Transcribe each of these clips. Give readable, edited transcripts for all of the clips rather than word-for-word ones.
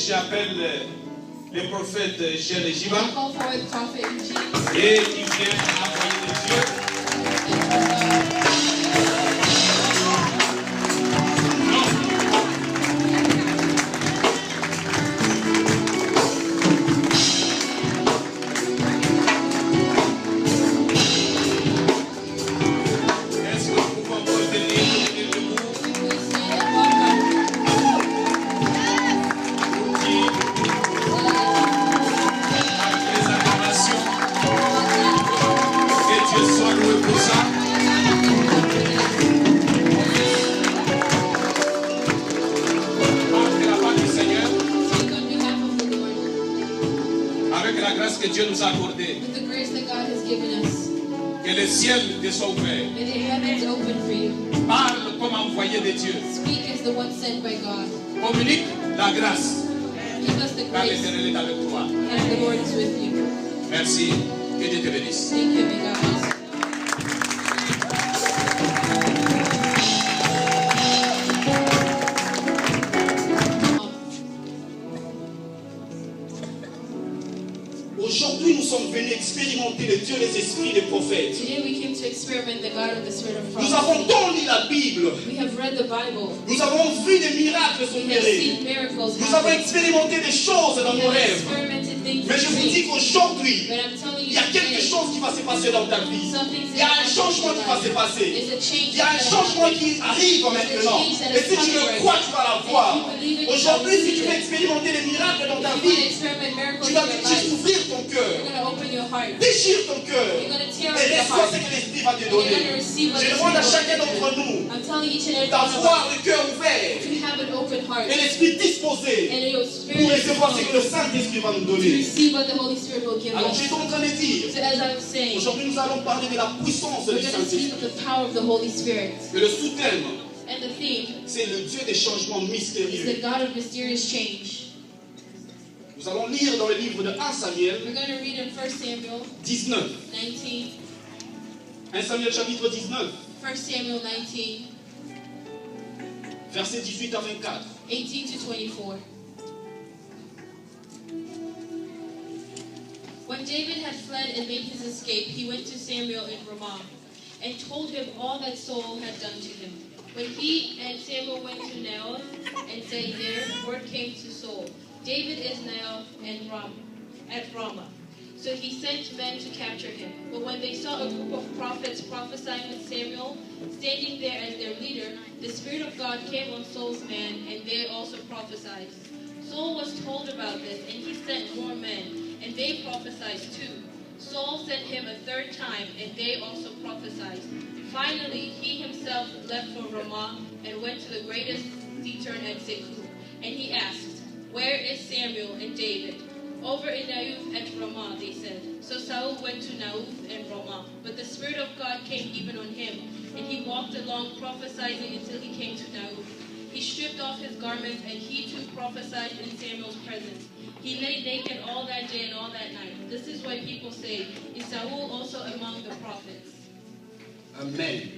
j'appelle le prophète Jéréjiba. I call for the prophet Eugene. Et il vient envoyer de Dieu. Que Dieu nous a accordé. With the grace that God has given us. Que le ciel te soit ouvert. May the heavens open for you. Parle comme envoyé de Dieu. Speak as the one sent by God. Communique la grâce. Give us the Car grace. l'Éternel est avec toi. And the Lord is with you. Merci. Que Dieu te bénisse. Thank you, may God bless you. Aujourd'hui, nous sommes venus expérimenter le Dieu des esprits des prophètes. Today we came to experiment the God of the Spirit of Nous avons prophecy. tant lu la Bible. We have read the Bible. Nous avons vu des miracles We have s'opérer. seen miracles Nous avons happen. expérimenté des choses dans We nos have rêves. experimented things Mais je in vous dis dreams. qu'aujourd'hui, But I'm telling il you y a quelque today, chose qui va se passer dans ta vie. something's Il y a un changement qui va se passer. There's a change. Il y a un changement qui arrive maintenant. Et si tu le crois, tu vas la voir. Aujourd'hui, si tu veux expérimenter les miracles dans ta If you want to vie, experiment miracles tu in vas your juste life, ouvrir ton cœur. you're going to open your heart. Déchire ton cœur. You're going to tear up Et your reçois heart. ce que l'Esprit va te And you're going to donner. receive what Je the demande à Spirit chacun will d'entre give you. nous I'm telling each and every one of d'avoir us le cœur ouvert to have an open heart. et l'esprit disposé And your pour spirit recevoir ce que le to Saint-Esprit va nous donner. receive what the Holy Spirit will give Alors us. j'étais en train de dire, So as I was saying, aujourd'hui nous allons parler de la puissance we're du going to speak Saint-Esprit. of the power of the Holy Spirit. Et le sous-thème, And the theme c'est le Dieu des changements is the mystérieux. God of mysterious change. Nous allons lire dans le livre de 1 Samuel We're going to read in 1 Samuel 19. 19. 1 Samuel chapitre 19, 1 Samuel 19, versets 18 à 24. 18 to 24. When David had fled and made his escape, he went to Samuel in Ramah and told him all that Saul had done to him. When he and Samuel went to Naoth and said there, word came to Saul, David is now at Ramah. So he sent men to capture him. But when they saw a group of prophets prophesying with Samuel, standing there as their leader, the Spirit of God came on Saul's men, and they also prophesied. Saul was told about this, and he sent more men, and they prophesied too. Saul sent him a third time, and they also prophesied. Finally, he himself left for Ramah and went to the greatest seaturn at Seku. And he asked, Where is Samuel and David? Over in Naoth at Ramah, they said. So Saul went to Naoth and Ramah. But the Spirit of God came even on him, and he walked along prophesying until he came to Naoth. He stripped off his garments, and he too prophesied in Samuel's presence. He lay naked all that day and all that night. This is why people say, Is Saul also among the prophets? Amen.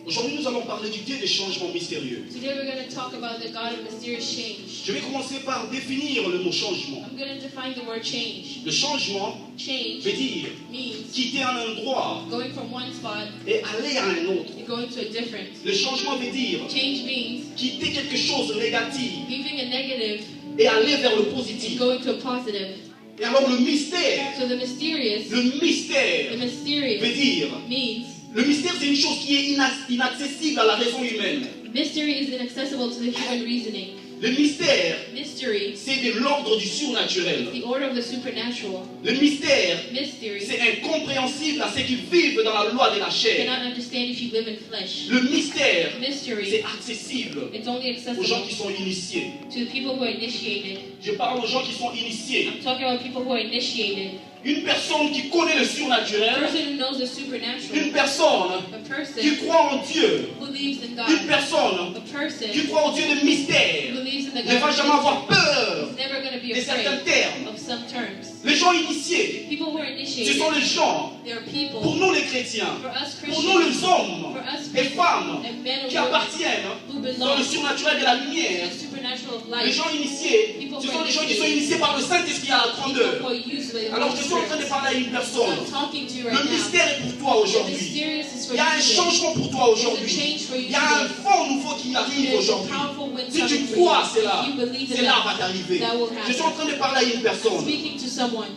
Aujourd'hui, nous allons parler du Dieu des changements mystérieux. Today we're going to talk about the God of mysterious change. Je vais commencer par définir le mot changement. I'm going to define the word change. Le changement Change veut dire means quitter un endroit going from one spot et aller à un autre. and going to a different. Le changement veut dire Change means quitter quelque chose de négatif leaving a negative et aller vers le and positif. going to a positive. Et alors le mystère So the mysterious veut dire, means le mystère c'est une chose qui est inaccessible à la raison humaine. mystery is inaccessible to the human reasoning. Le mystère Mystery c'est de l'ordre du surnaturel. is the order of the supernatural. Le mystère Mystery c'est incompréhensible à ceux qui vivent dans la loi de la you chair. cannot understand if you live in flesh. Le mystère c'est Mystery, accessible it's only aux gens accessible qui sont initiés. to the people who are initiated. Je parle aux gens qui sont initiés. I'm talking about people who are initiated. Une personne qui connaît le A surnaturel, person who knows the une supernatural. personne A person qui croit en Dieu, who believes in une God. personne A person qui croit en Dieu de who mystère believes in the ne va God jamais avoir peur is never going to be de certains afraid termes. of some terms. Les gens initiés, People who are ce initiated, sont les gens, they are pour people, nous les chrétiens, for us pour nous les Christians, hommes for us et people femmes and men qui and women appartiennent who dans le belong surnaturel de la to lumière, the supernatural of Les life. gens initiés, ce sont les gens qui sont initiés par le Saint-Esprit à la grandeur. People who are used by the Alors Holy je suis en train de Spirit. parler à une So personne. I'm talking to you Le right now. mystère est pour toi The aujourd'hui. mysterious is for Il y a un you today. changement pour toi There's a aujourd'hui. change for you Il y a un today. vent nouveau qui arrive There's a aujourd'hui. powerful wind Si tu coming for crois you. cela, If you believe in cela va that, t'arriver. that will Je suis en happen. train de parler à une personne. Speaking to someone.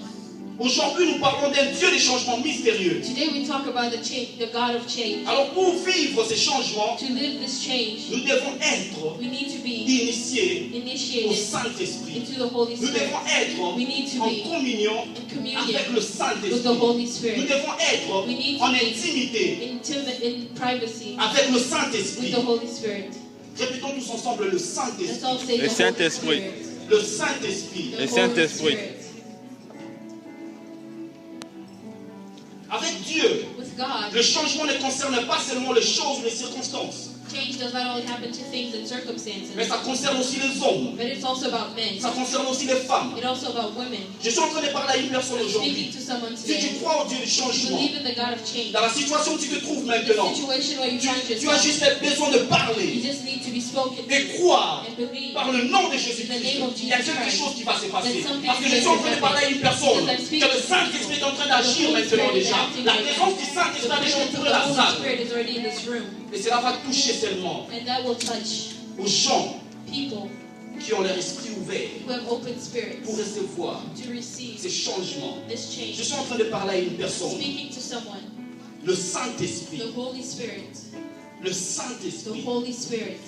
Aujourd'hui, nous parlons d'un Dieu des changements mystérieux. Today we talk about the God of change. Alors pour vivre ces changements, To live this change, nous devons être we need to be initiés au initiated Saint-Esprit. into the Holy Nous Spirit. devons être We need to en be communion in communion avec le with the Saint-Esprit. Holy Nous Spirit. devons être We need to en be intimité in privacy avec le with Saint-Esprit. the Holy Spirit. Répétons tous ensemble le Let's Saint-Esprit. all say Le the Holy Saint-Esprit. Spirit. Le Saint-Esprit. The Le Holy Saint-Esprit. Spirit. Avec Dieu, With God, le changement ne concerne pas seulement les choses, les circonstances, change does not only happen to things and circumstances, mais ça concerne aussi les hommes, but it's also about men. ça concerne aussi les femmes. It's also about women. Je suis en train de parler à une personne aujourd'hui. Speaking to someone Si tu today, crois au Dieu du you changement, believe in the God of change. dans la situation où tu te trouves The maintenant, situation where you tu find as yourself, juste besoin de you parler just need to be spoken et to croire and believe. par le nom de In the Jésus-Christ. name of Il y a Jesus quelque Christ. chose qui va se passer. That something Parce que je is suis en train de going to parler à une personne Because I'm que speaking le to Saint-Esprit est en train The d'agir Holy maintenant Spirit is déjà. acting La right présence now. du Saint-Esprit a déjà The entouré la Holy salle. Spirit is already in this room, Et cela va toucher seulement and that will touch aux gens people qui ont leur esprit ouvert who have open spirits pour recevoir to receive ces changements. this Je change. suis en train de parler à une personne. Speaking to someone, Le Saint-Esprit. the Holy Spirit, Le the Saint-Esprit. Holy Spirit.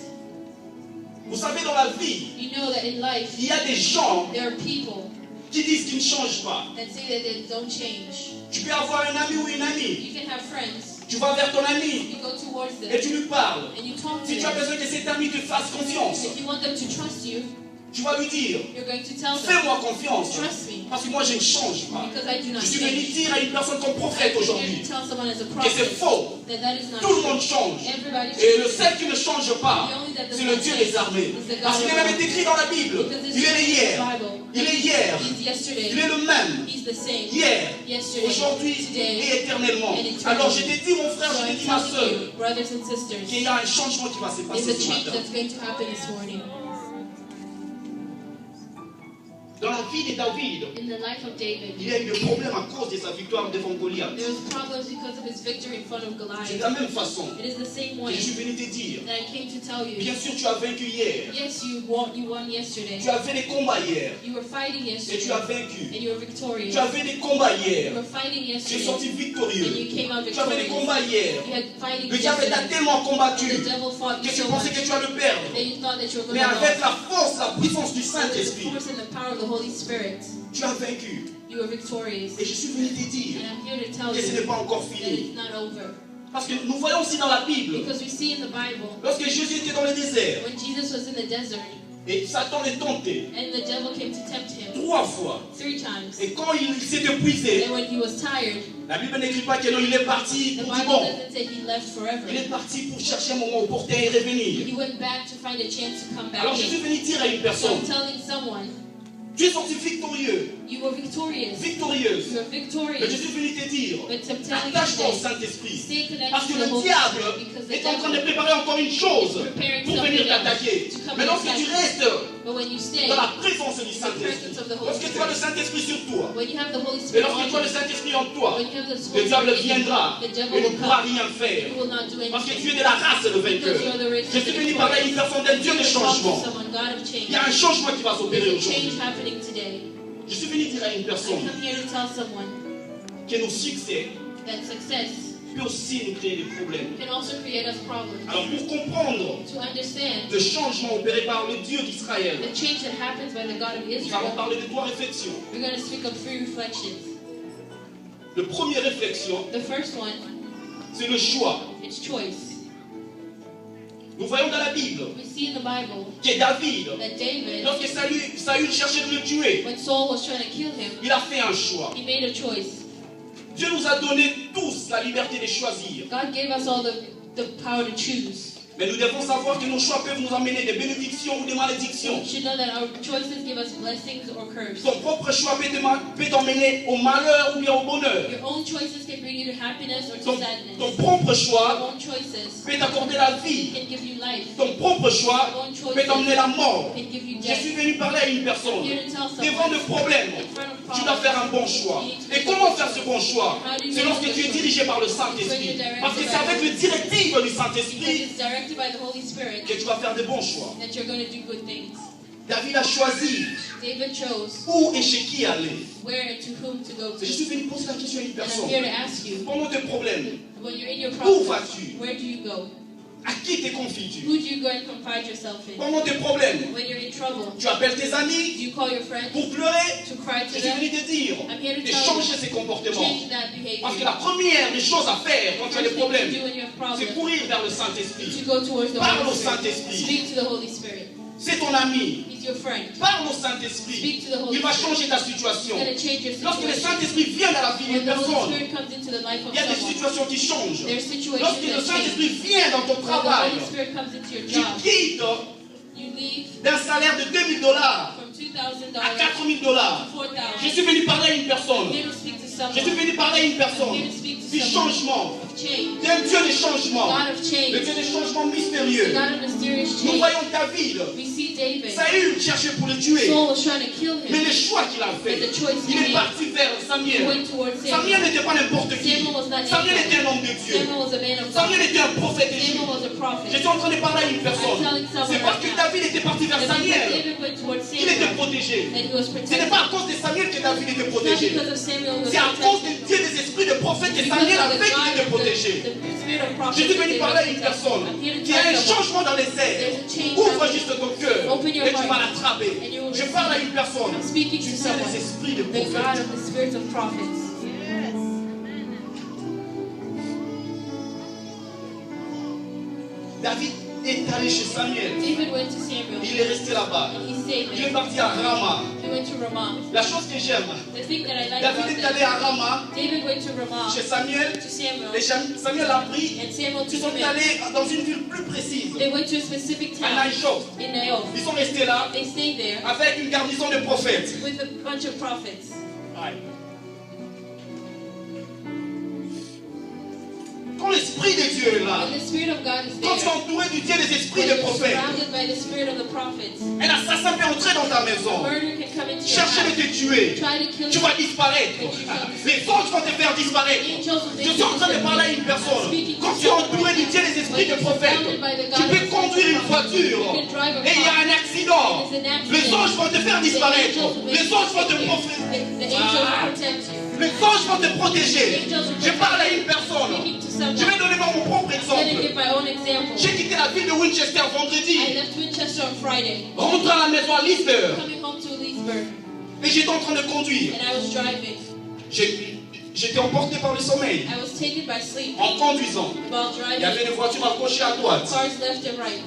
Vous savez, dans la vie, You know that in life, il y a des gens there are people qui disent qu'ils ne changent pas. that say that they don't change. Tu peux avoir un ami ou une amie. You can have friends, Tu vas vers ton ami you go towards et them, tu lui parles. and you talk to Si tu as them. besoin que cet ami te fasse confiance, If you want them to trust you, tu vas lui dire, you're going to tell them, fais-moi confiance. trust me, Parce que moi, je ne change pas. because I do not Je suis venu change. dire à une personne comme prophète I'm here aujourd'hui to tell someone as a que c'est prophet faux. that that is not Tout le true. monde change. Everybody Et le changes. seul qui ne change pas, c'est le Dieu des armées. Parce qu'il est même écrit dans la Bible. Because Il est hier. Bible. Il est hier. He's yesterday. Il est le même. He's the same. Hier, Yesterday. aujourd'hui Today. et éternellement. and eternally. Alors je te dis, mon frère, So je te I'm dis, ma telling soeur, you, brothers and sisters, qu'il y a un changement qui va se there's passer a ce change matin. that's going to happen this morning. Dans la vie de David, In the life of David, il y a eu des problèmes à cause de sa victoire devant Goliath. there was problems because of his victory in front of C'est de Goliath. la même façon It is the same que way je suis venu te dire. that I came to tell you. Bien sûr, tu as vaincu hier. Yes, you won yesterday. Tu as fait des combats hier. You were fighting Et yesterday, tu as vaincu. and you were victorious. Tu as fait des combats You hier. were fighting Tu es yesterday, sorti and victorieux. you came out Tu as fait des victorious. combats hier. You had fighting Le diable t'a yesterday. tellement combattu The devil fought que you tu so pensais much que tu allais le perdre. that you thought that you were going Mais to avec lose. la force, la puissance du With the Saint-Esprit, force and the power of the Holy Spirit, tu as vaincu. you were victorious. Et je suis venu te dire And I'm here to tell que ce n'est you pas encore that fini. it's not over. Parce que nous voyons aussi dans la Bible, Because we see in the Bible, lorsque Jésus était dans le désert when Jesus was in the desert, et Satan les tentait and the devil came to tempt him 3 fois. 3 times, Et quand il s'est épuisé, and when he was tired, la Bible n'écrit pas que non, il est parti the pour Bible dire bon. doesn't say he left forever. Il est parti pour chercher un moment opportun et revenir. He went back to find a chance to come back Alors je suis in. venu dire à une So personne, I'm telling someone, tu es sorti victorieux, you were victorious. victorieuse. You were Mais je victorious. suis venu te dire, But I'm telling attache-toi au you, Saint-Esprit. stay Parce connected que to the le Holy diable Spirit, because the est en train de devil préparer encore une chose is preparing pour venir something else t'attaquer. to come Mais and lorsque attack tu you. restes But when you stay, dans la présence du presence Saint-Esprit, of the Holy lorsque tu as le Spirit, Saint-Esprit sur toi, when you have the Holy et Spirit lorsque on tu as le you, Saint-Esprit en toi, when you have the le Holy diable Spirit in you, viendra the devil et ne will pourra come. rien faire. He will not do Parce que tu es anything. de la race de vainqueur. Because you are the race Je of suis the venu parler à une victorious. personne d'un Dieu de Talk to changement. someone, God of Il change. y a un changement qui va s'opérer There's a aujourd'hui. change happening today. Je suis venu dire à une I personne come here to tell someone que nos succès that success peuvent aussi nous créer des problèmes. can also create us problems. Alors pour comprendre To understand le changement opéré par le Dieu d'Israël, the change that happens by the God of nous allons Israel, parler de 3 réflexions. we're going to speak of 3 reflections. La première réflexion, The first one, c'est le choix. it's choice. Nous voyons dans la Bible We see in the Bible que David, that David, lorsque Saül cherchait de le tuer, when Saul was trying to kill him, il a fait un choix. he made a choice. Dieu nous a donné tous la liberté de choisir. God gave us all the power to choose. Mais nous devons savoir que nos choix peuvent nous amener des bénédictions ou des malédictions. You should know that our choices give us blessings or curse. Ton propre choix peut t'emmener au malheur ou bien au bonheur. Your own choices can bring you to happiness or to Ton sadness. propre Your choix own choices peut t'accorder la vie. can give you life. Ton propre choix peut t'emmener la mort. Can give you Je death. suis venu parler à une personne. Here to tell Devant someone de problèmes, in front of tu dois problems. faire un bon choix. Et comment faire ce bon choix? C'est lorsque tu es dirigé par le Saint-Esprit. Parce que c'est avec les directives du Because Saint-Esprit it's directed by the Holy Spirit que tu vas faire de bons choix. that you're going to do good things. David a choisi David chose où et chez qui aller. where and to whom to go to. Et je suis venu poser la question à une And I'm personne. here to ask you, Pendant tes problèmes, when you're in your où problems, vas-tu? where do you go? À qui te confies-tu? Who do you go and confide yourself in? Pendant tes problèmes, When you're in trouble, tu appelles tes do amis you call your friends pour pleurer. to cry Je to suis venu them? te dire I'm here to de tell changer you, ces comportements. change that Parce que behavior. la première des choses à faire quand tu as des First thing to problèmes, do when you have c'est problems courir vers le is Saint-Esprit. to go towards the Parle au Holy Spirit. Saint-Esprit. Speak to the Holy Spirit. C'est ton ami. He's your friend. Parle au Saint-Esprit. Speak to the Holy Il va Spirit. changer ta He's situation. going to change your Lorsque le situation. Saint-Esprit vient dans la vie When d'une the Holy personne, Spirit comes into the life of il y a des someone, situations qui changent. there's situations Lorsque le that change. Saint-Esprit vient dans ton When the travail, Holy Spirit comes into your tu job, quittes you leave d'un salaire de $2000 from $2,000 à to $4000. Je $4,000. suis venu parler à une personne. I'm here to speak to Je suis someone venu parler à une personne I'm here to speak to du someone. changement. of change. Tu es un Dieu de changement. God of Le change. Dieu des changements The mystérieux. God of mysterious Nous change. voyons David. We see David. Saül cherchait pour le tuer. Saul was trying to kill Mais him. le choix qu'il a fait, But the choice he il est made, parti vers he Samuel. went towards Samuel Samuel. n'était pas n'importe qui. Samuel was not Samuel anyone. était un homme de Dieu. Samuel was a man of Samuel God. était un prophète de Dieu. Samuel was a Je prophet. suis en train de parler à une personne. I'm telling someone C'est parce que right now. David était parti vers That means that Samuel. David went towards Il était Samuel protégé. and he was Ce protected. n'est pas à cause de Samuel que David était It's not protégé. because of Samuel he was C'est à cause protected. du Dieu des esprits de prophète que Because Samuel a of the fait qu'il God était of protégé. the spirit of Je prophecy suis venu that parler à David une was personne protected. I'm here to qui a un tell someone. changement dans les airs. There's a change Ouvre happening. juste ton cœur Open your et tu vas heart. l'attraper. And you will Je parle à une personne. I'm speaking Tu to sais someone. les esprits de The God prophète. of the spirits of prophets. David est allé chez Samuel. David went to Samuel Il est resté là-bas. and he stayed Il est there. parti à Rama. He went to Ramah. La chose que j'aime, The thing that I like David about est allé à this, Rama David went to Ramah chez Samuel. to Samuel, Et Samuel a pris. and Samuel Ils took sont him in. allés dans une ville plus précise, They went to a specific à town Naïchot. in Naoth. Ils sont restés là They stayed there avec une garnison de prophètes. with a bunch of prophets. Quand l'Esprit de Dieu est là, When the Spirit of God is quand tu es there, entouré du Dieu des esprits when de you're prophètes, surrounded by the Spirit of the prophets, un assassin peut entrer dans ta maison, murder can come into your chercher de house, te tuer. try to kill Tu you. vas disparaître. Les anges vont te faire disparaître. Angels will Je make suis en train de parler à you une personne. Speaking Quand to tu es someone entouré du right Dieu now. des esprits When de you're prophètes, surrounded by the tu God of peux the conduire une prophets, voiture you can drive a et il y a car. un accident. There's an accident. Les anges vont te faire The disparaître. angels will make Les you anges vont te disappear. protéger. The angels will protect you. Les anges vont te protéger. Je parle à une personne. Speaking to Je someone. vais donner mon propre I'm going to exemple. give my own example. J'ai quitté la ville de Winchester I vendredi, left Winchester on Friday, rentré à la maison à Leesburg coming home to Leesburg, et j'étais en train de conduire. and I was driving. J'étais emporté par le sommeil I was taken by sleep en conduisant. while Il y avait driving. des voitures à gauche et à droite. Cars left and right.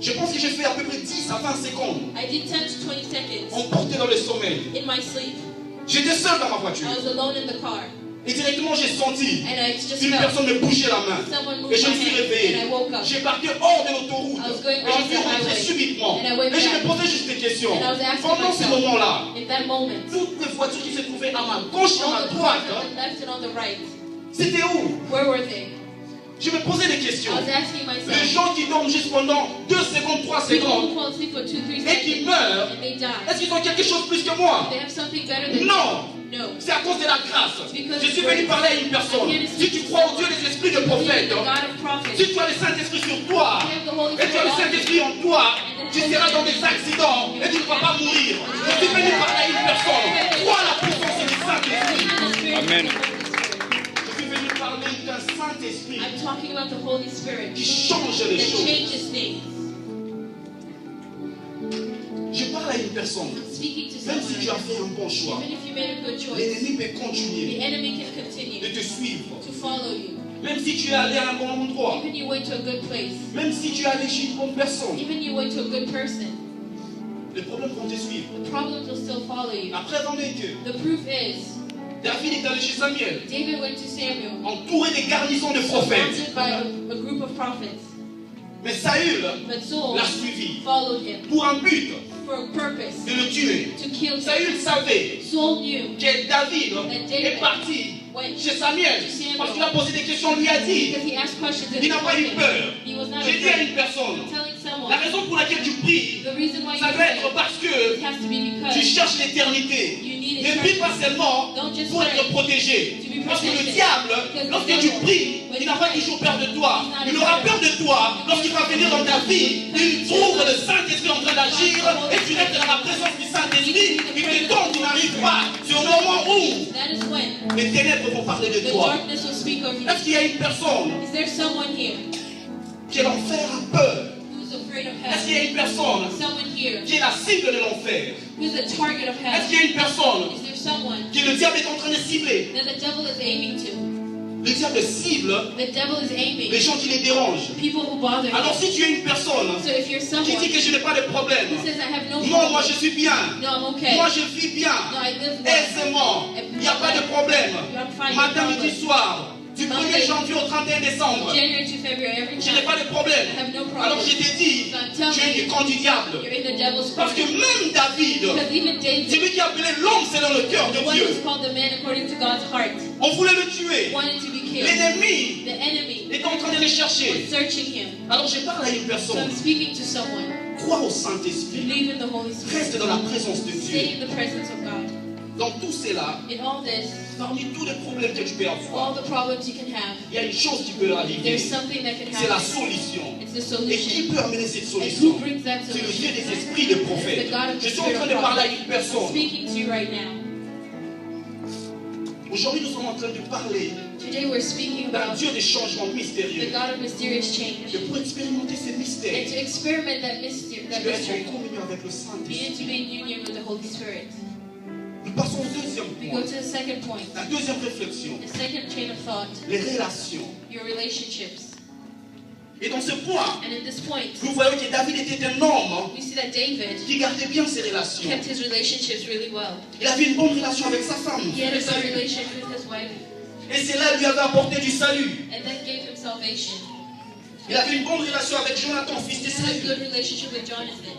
Je pense que j'ai fait à peu près 10 à 20 secondes I did 10 to 20 seconds emporté dans le sommeil. in my sleep. J'étais seul dans ma voiture. I was alone in the car, Et directement j'ai senti and I just une felt personne me bouger la main. someone Et moved je my me suis hand, and I réveillé. woke up. J'ai parti hors de l'autoroute. I was going Et off j'ai vu the rentrer highway. subitement. And I went Et je back. me posais juste des questions. And I was asking Pendant ce myself, moment-là, in that moment, toutes les voitures qui se trouvaient à ma gauche et à ma all the droite, cars on the left and on the right, c'était où? where were they? Je me posais des questions. I was asking Les myself, gens qui dorment juste pendant 2 secondes, 3 people secondes, who fall asleep for 2-3 et qui seconds, meurent, and they die. est-ce qu'ils ont quelque chose plus que moi? They have something better than Non! me. No. C'est à cause de la grâce. Je suis venu parler à une personne. Si tu crois au Dieu des esprits de Believe in prophète, the God of prophets. si tu as le Saint-Esprit sur toi, You have the Holy et tu as le Spirit on you. Saint-Esprit en toi, tu seras dans des accidents et tu ne vas pas mourir. Je suis venu parler à une personne. Crois la puissance du Saint-Esprit. Believe in the Spirit Amen. and the Holy Spirit. Je suis venu parler d'un Saint-Esprit I'm talking about the Holy Spirit qui change les that choses. changes things. Je parle à une personne. Speaking to Même someone, si tu as fait un bon choix, even if you made a good choice, l'ennemi peut the continuer enemy can de continue te suivre. to follow you. Même si tu es allé à un bon endroit, Even you went to a good place, même si tu es allé chez une bonne personne, even you went to a good person, les problèmes vont te suivre. the problems will still follow you. La preuve en est que The proof is, David est allé chez Samuel, David went to Samuel, entouré des garnisons de prophètes. surrounded by a group of prophets. Mais Saül But Saul l'a suivi followed him pour un but, for a purpose, de le tuer. to kill him. Saül savait Saul knew que David David est parti went chez Samuel parce qu'il a posé des questions, lui a dit, because he asked questions and il n'a pas eu peur. he was not J'ai dit à afraid. une personne, Telling la someone raison pour laquelle tu pries, the reason why ça you doit pray, être parce it que has to be tu because cherches l'éternité. you need Ne prie it pas seulement Don't just pour pray être protégé. to be Parce que le protected. diable, Because lorsque the tu devil, pries, when il you n'a pas pray, toujours peur de toi. he's not Il aura afraid. peur de toi lorsqu'il va venir dans ta vie. Il trouve le Saint-Esprit en train d'agir et tu restes dans la présence du Saint-Esprit. Il te tombe, tu n'arrives pas. C'est au moment où that is when les ténèbres vont parler de the toi. darkness will speak over you. Est-ce qu'il y a une personne Is there someone here qui l'enfer a peur? who's afraid of Est-ce qu'il y hell? a une personne Someone here qui est la cible de l'enfer? who's the target of Est-ce hell? qu'il y a une personne Is there someone que le diable est en train de cibler? that the devil is aiming to? Le diable cible The devil is aiming les gens qui les dérangent. people who bother Alors him. si tu es une personne So if you're qui someone dit que je n'ai pas de problème, who says I have no non, moi problem, je suis bien, no, I'm okay, moi je vis bien, no, I live well, aisément, il n'y a pas de problème. I'm fine, Matin, no midi, problem. soir, du 1er janvier au 31 décembre, January to February, every je n'ai time, pas de problème. I have no Alors problem. je t'ai dit, So I'm telling tu es du camp du diable. you're in the devil's Parce que corner. même David, Because even David, celui qui a appelé l'homme selon le cœur de the one Dieu, who's called the man according to God's heart, on voulait le tuer. wanted to be killed. L'ennemi The enemy est en train de le was chercher. searching him. Alors je parle à une So personne. I'm speaking to someone. Crois au Saint-Esprit. Believe in the Holy Spirit. Reste dans la présence de Dieu. Stay in the presence of God. Dans tout cela, In all this, parmi tous les problèmes que tu peux avoir, all the problems you can have, il y a une chose qui peut arriver. there's something that can C'est la happen. solution. It's the Et qui solution. peut amener cette And who solution? brings that C'est le solution? Dieu des esprits de prophètes. The God of Je the suis en Spirit train of de parler à prophet. une personne. Speaking to you right now. Aujourd'hui, nous sommes en train de parler Today we're speaking d'un about Dieu des changements the mystérieux. God of mysterious change. Et pour expérimenter ces And mystères, to experiment that mystery, tu that dois être mystery, en communion avec le you Saint-Esprit. need to be in union with the Holy Spirit. Nous passons au deuxième We point. go to the second point, La deuxième réflexion, the second chain of thought, les relations. your relationships. Et dans ce point, And in this point, nous voyons que David était un homme we see that David qui gardait bien ses relations. kept his relationships really well. Il avait une bonne relation avec sa femme. He had a good relationship with his wife, Et cela lui avait apporté du salut. and that gave him salvation. Il avait une bonne relation avec Jonathan, fils de He had a Saül. good relationship with Jonathan,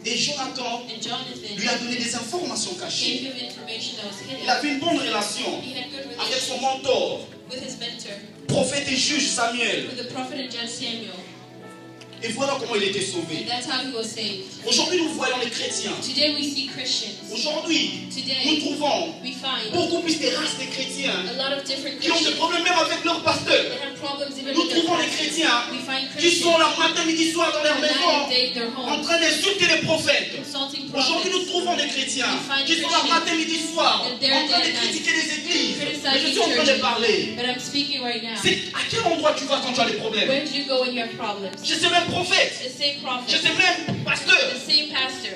Et Jonathan and Jonathan lui a donné des informations gave cachées. him information that was Il hidden. avait une bonne relation He had a good avec son relationship mentor, with his mentor, prophète et juge Samuel. with the prophet and judge Samuel, Et voilà comment il était and sauvé. that's how he was saved. Aujourd'hui, nous voyons les chrétiens. Today we see Christians. Aujourd'hui, nous Today trouvons we find beaucoup plus de races de chrétiens a lot of different qui ont des Christians problèmes même avec leur pasteur. that have problems even Nous with their trouvons les pastors. chrétiens We find qui sont Christians là matin, midi, soir dans leur night and maison day their en home train d'insulter les prophètes. insulting Aujourd'hui, nous prophets, trouvons des chrétiens We find qui sont là Christians matin, midi, soir en that they're train de there at critiquer les églises. Mais je criticizing suis en train de churches. parler. But I'm speaking right now. C'est à quel endroit tu vas quand tu as des problèmes? Where do you go when you have problems? Je sais même prophète. The same Je prophet, sais même pasteur. the same pastor.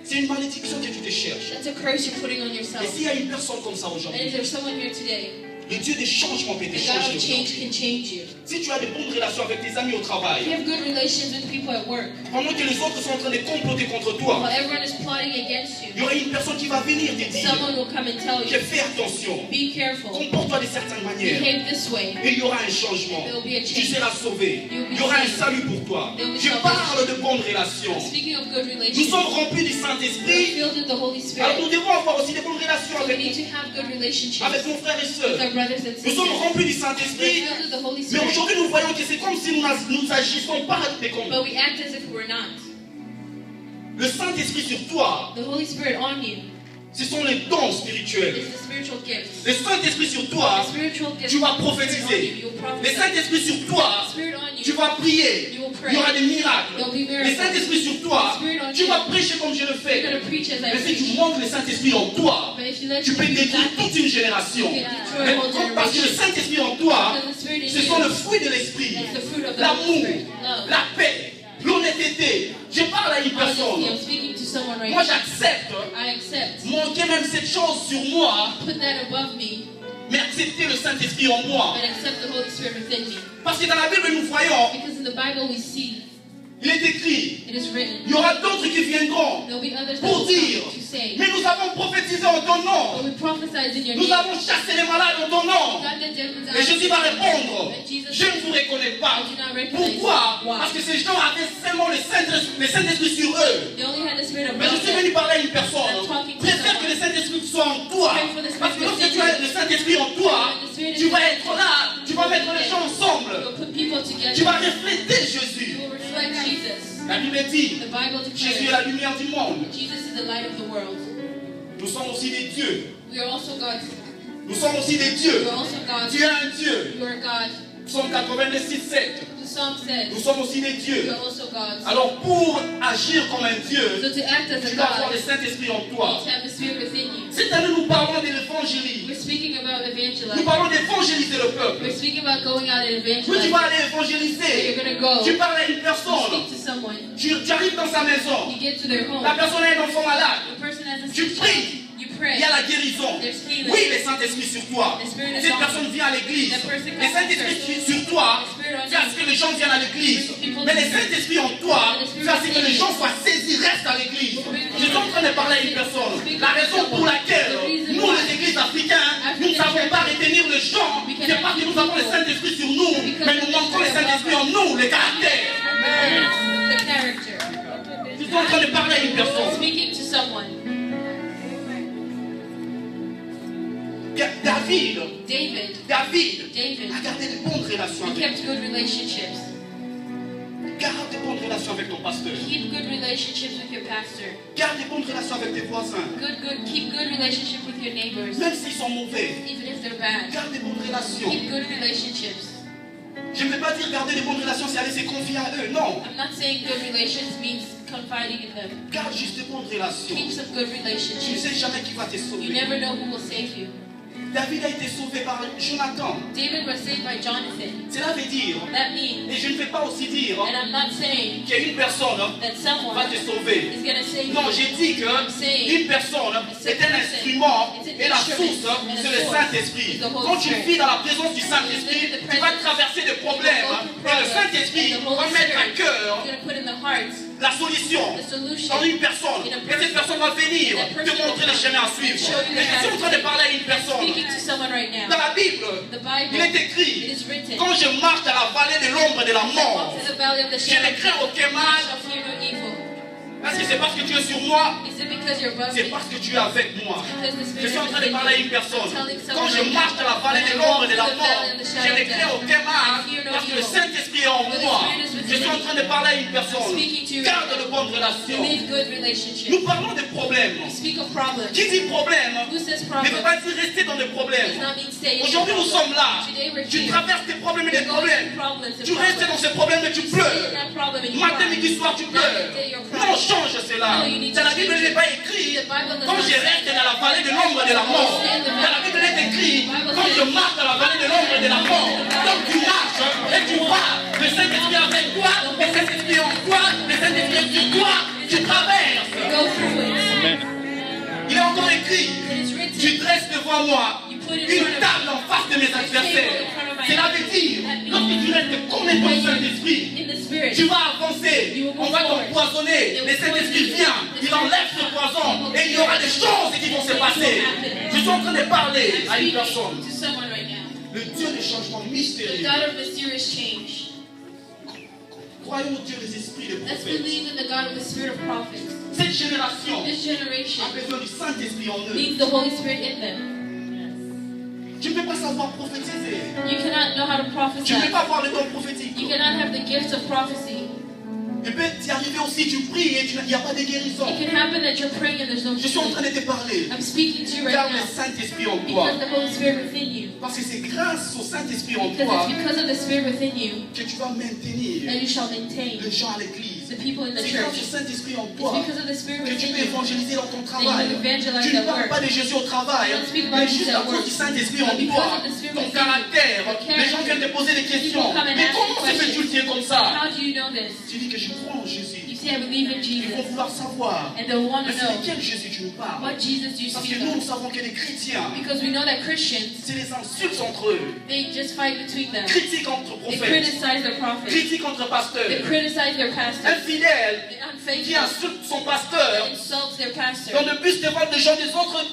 C'est une malédiction que tu te cherches. That's a curse you're putting on Et yourself. s'il y a une personne comme ça And aujourd'hui, if there's someone here today, le Dieu des changements peut te the God changer of change aujourd'hui. can change you. Si tu as de bonnes relations avec tes amis au If you travail, have good relations with people at work, pendant que les autres sont en train de comploter contre toi, while everyone is plotting against il y you, aura une personne qui va venir te dire someone will come and tell que you, fais attention, be careful, comporte-toi de certaines manières. behave this way. Et il y aura un changement. There will be a Tu change. seras sauvé. Il y aura un salut pour toi. Je parle de bonnes relations. Speaking of good Nous relations, sommes remplis du we're Saint-Esprit. filled with the Holy Alors nous Spirit. devons avoir aussi des bonnes relations So we avec need to have good relationships nos frères et with sœurs. our brothers and Nous sommes sisters. remplis du We're Saint-Esprit. filled with the Holy Mais Spirit, aujourd'hui nous voyons que c'est comme si nous agissons pas comme but we act as if we're not. le Saint-Esprit sur toi. The Holy Spirit on you Ce sont les dons spirituels. is the spiritual gifts. Le Saint-Esprit sur toi. The spiritual gifts. Tu vas the Spirit on you, prophétiser. you'll Le prophesy. Saint-Esprit sur toi. The Spirit on Tu you, vas prier. you will Il y aura pray. des miracles. There'll be Le miracles. Saint-Esprit sur toi. Tu vas prêcher comme je le You're fais. going to preach as I Mais si tu preach. manques le Saint-Esprit en toi, But if you let tu peux détruire that, toute une génération. you can destroy Mais a whole parce que le generation. Saint-Esprit en toi, Because the Spirit in ce sont le you fruit de l'Esprit. is the fruit of the L'amour, Holy Spirit. Love. la paix, l'honnêteté. Je parle à une Honesty. I'm personne. speaking to someone right Moi, now. j'accepte I accept. manquer même cette chose sur moi, Put that above me, mais accepter le Saint-Esprit en moi. but accept the Holy Spirit within me. Parce que dans la Bible, nous voyons Because in the Bible we see Il est écrit, It is written. il y aura d'autres qui viendront There will be others that pour will dire, come to say, mais nous avons prophétisé en ton nom, but we prophesied in your nous name. avons chassé les malades en ton nom. God the demons Et out. Jésus va répondre, And Jesus je ne said, vous reconnais pas. I do not recognize Pourquoi? you. Why? Parce que ces gens avaient seulement le Saint-Esprit sur eux. They only had the spirit of Mais je suis venu God. parler à une personne. Préfère que le Saint-Esprit soit en toi. Parce que lorsque tu as le Saint-Esprit en toi, tu vas être là, tu vas mettre les gens ensemble. You'll put people Tu together. vas refléter You Jésus. will reflect Jesus. La Bible dit, The Bible Jésus est declares la lumière du monde. Jesus is the light of the world. Nous sommes aussi des dieux. We are also God's. Nous sommes aussi des We dieux. are also God's. Tu es un Dieu. You are God. Psaume 86, 7. The song says, Nous sommes aussi des we dieux. are also God's. Alors pour agir comme un Dieu, So to act as a tu dois avoir God, le you Saint-Esprit en need toi. to have the Spirit within you. Cette année, nous parlons de l'évangélie. We're speaking about Nous evangelizing. parlons d'évangéliser le peuple. We're speaking about going out and Oui, tu evangelizing. vas aller So you're évangéliser. going to go. Tu parles à une You personne. speak to someone. Tu arrives dans sa maison. You get to their home. La personne a un enfant malade. The person has a Tu sick pries. child. You pray. Il y a la guérison. There's healing. Oui, le Saint-Esprit sur toi. The Spirit is Cette on personne you. vient à l'église. The person Le comes Saint-Esprit to church. sur toi The Spirit on fait à ce you. que les gens viennent à l'église. Brings people Mais to le church. Saint-Esprit en toi And the Spirit fait à ce que les in gens you. soient saisis, restent à l'église. Brings Je suis en train de parler à une personne. La raison pour laquelle nous, les églises africaines, nous ne savons pas retenir les gens, c'est parce que nous avons le Saint-Esprit sur nous, mais nous manquons le Saint-Esprit en nous, le caractère. The character. Je suis en train de parler à une personne. Speaking to someone. David David. a gardé de bonnes relations He avec kept good relationships. Garde de bonnes relations avec ton pasteur. Keep good relationships with your pastor. Garde de bonnes relations avec tes voisins. Keep good relationship with your neighbors. Même s'ils sont mauvais. Even if they're bad. Garde de bonnes relations. Keep good relationships. Je ne veux pas dire garder de bonnes relations, c'est aller se confier à eux. Non. I'm not saying good relations means confiding in them. Garde juste de bonnes relations. Keep some good Tu ne relationships. sais jamais qui va te You sauver. never know who will save you. David a été sauvé par Jonathan. David was saved by Jonathan. Cela veut dire, That means, et je ne vais pas aussi dire and I'm not saying qu'il y a une personne that va someone te sauver. is going to save Non, you. j'ai dit qu'une personne est un instrument et la source, c'est le Saint-Esprit. Quand tu vis dans la présence du Saint-Esprit, tu vas traverser des problèmes et le Saint-Esprit va mettre à cœur He's going to put in the heart la solution the solution. dans une personne. Et cette personne va venir te montrer le chemin à suivre. Et je suis en train de parler à une personne. Speaking to someone right now. Dans la Bible, The il Bible, est it écrit, is written. quand je marche dans la vallée de l'ombre de la I mort, walk to the valley of the je shadow ne of crains death. aucun I mal. shall fear no evil. Est-ce que c'est parce que tu es sur moi? Is it because you're above C'est me? parce que tu es avec moi. Because the Je Spirit suis en is train de within parler à you. une personne. I'm telling Quand someone je right marche now, dans la vallée when de I l'ombre walk de la through the mort, valley of the je shadow ne of crains death, aucun mal I fear no parce que le evil. Saint-Esprit est en For the moi. Spirit is within Je suis en me. train de parler à une personne. I'm speaking to you Garde right de now. bonnes You relations. need good relationships. Nous parlons des problèmes. We speak of problems. Qui dit problème Who says ne veut problems? pas dire rester dans des Does problèmes. not mean stay in Aujourd'hui, nous sommes là. Today we're Tu here. traverses des problèmes et des You're going problèmes. through problems and Tu restes dans problems. ces problèmes et tu You stay in pleures. that problem and you Matin, cry. midi, soir, tu Night pleures. and day you're Non, crying. change cela. No, you need Dans to la Bible, il n'est pas écrit. The Bible does Quand not je say. reste dans la vallée de l'ombre de la mort. Dans la Bible, il est écrit. Quand je marche dans la vallée de l'ombre de la mort. Donc tu marches et tu vas. Le Saint-Esprit est avec toi. Le Saint-Esprit est en toi. Le Saint-Esprit est sur toi. Tu traverses. Go through it. Il est encore écrit. It is written. Tu dresses devant moi You put in une front of table en face de mes adversaires. Cela veut dire, lorsque tu restes connecté au Saint-Esprit, in the Spirit. tu vas avancer, on va t'empoisonner. Le Saint-Esprit vient, il enlève ce poison et il y aura des choses qui vont se passer. Je suis en train de parler I'm à une speaking personne. to someone right now. Le Dieu des changements The mystérieux. God of mysterious change. Croyons au Dieu des esprits, des Let's prophètes. believe in the God of the spirit of prophets. Cette génération This generation a besoin du Saint-Esprit en eux. needs the Holy Spirit in them. Tu ne peux pas savoir prophétiser. You cannot know how to prophesy. Tu ne peux pas avoir le don prophétique. You cannot have the gift of prophecy. Il peut t'y arriver aussi, tu pries et il n'y a pas de guérison. It can happen that you're praying and there's no Je suis en train healing. de te parler. I'm speaking to you right Garde le now Saint-Esprit en toi. because the Holy Spirit within you. Parce que c'est grâce au Saint-Esprit en Because toi it's because of the Spirit within you que tu vas maintenir that you shall maintain les gens à l'église. the people in the C'est grâce au church. Saint-Esprit en It's toi because of the Spirit que tu within peux you. évangéliser dans ton travail. That you evangelize Tu ne at parles work. pas de Jésus au travail, Don't speak about mais Jesus juste at à cause work. du Saint-Esprit en But because toi, of the Spirit ton within you, caractère. your Les gens viennent te poser des questions. People come and Mais ask comment you se fait-tu le dire comme ça? How do you know this? Tu dis que je crois en Jésus. You see, I believe in Ils vont Jesus. vouloir savoir. And they'll want Mais to c'est de know, quel Jésus tu nous parles? what Jesus do you Parce speak que nous, nous of? savons que les chrétiens, Because we know that Christians, c'est les insultes entre eux. they just fight between them. Critiques entre They prophètes. criticize their prophets. Critiques entre They pasteurs. criticize their pastors. Infidèles They qui unfaithful. insultent son They pasteur insult their dans pastor le but de vendre des gens des autres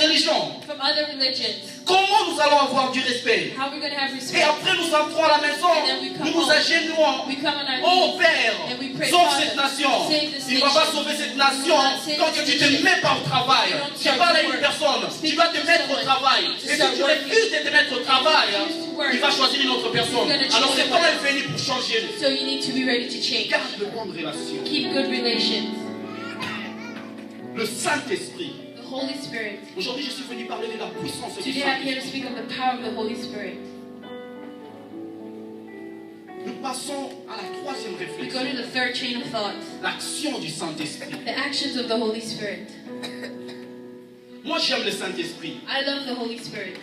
religions. from other religions. Comment nous allons avoir du respect? How are we going to have Et respect? après nous entrons à la maison, nous nous agenouillons. We come on our Oh knees Père, and we pray, sauve Father, cette nation. save this Il ne va pas nation. sauver cette nation Save tant que this tu ne te nation. mets pas au travail. You don't Tu start parles à to une work. personne, Speak tu vas te to mettre au someone. travail. To Et si start tu working. refuses de te mettre au travail, Refuse to work. il va choisir une autre personne. He's gonna Alors choose c'est temps someone est venu pour changer. So you need to be ready to change. Garde de bonnes relations. Keep good relations. Le Saint-Esprit. The Holy Spirit. Aujourd'hui, je suis venu parler de la puissance du Today I'm here to Saint-Esprit. speak of the power of the Holy Spirit. Nous passons à la troisième We go réflexion. to the third chain of thought. L'action du Saint-Esprit. The actions of the Holy Spirit. Moi, j'aime le Saint-Esprit. I love the Holy Spirit.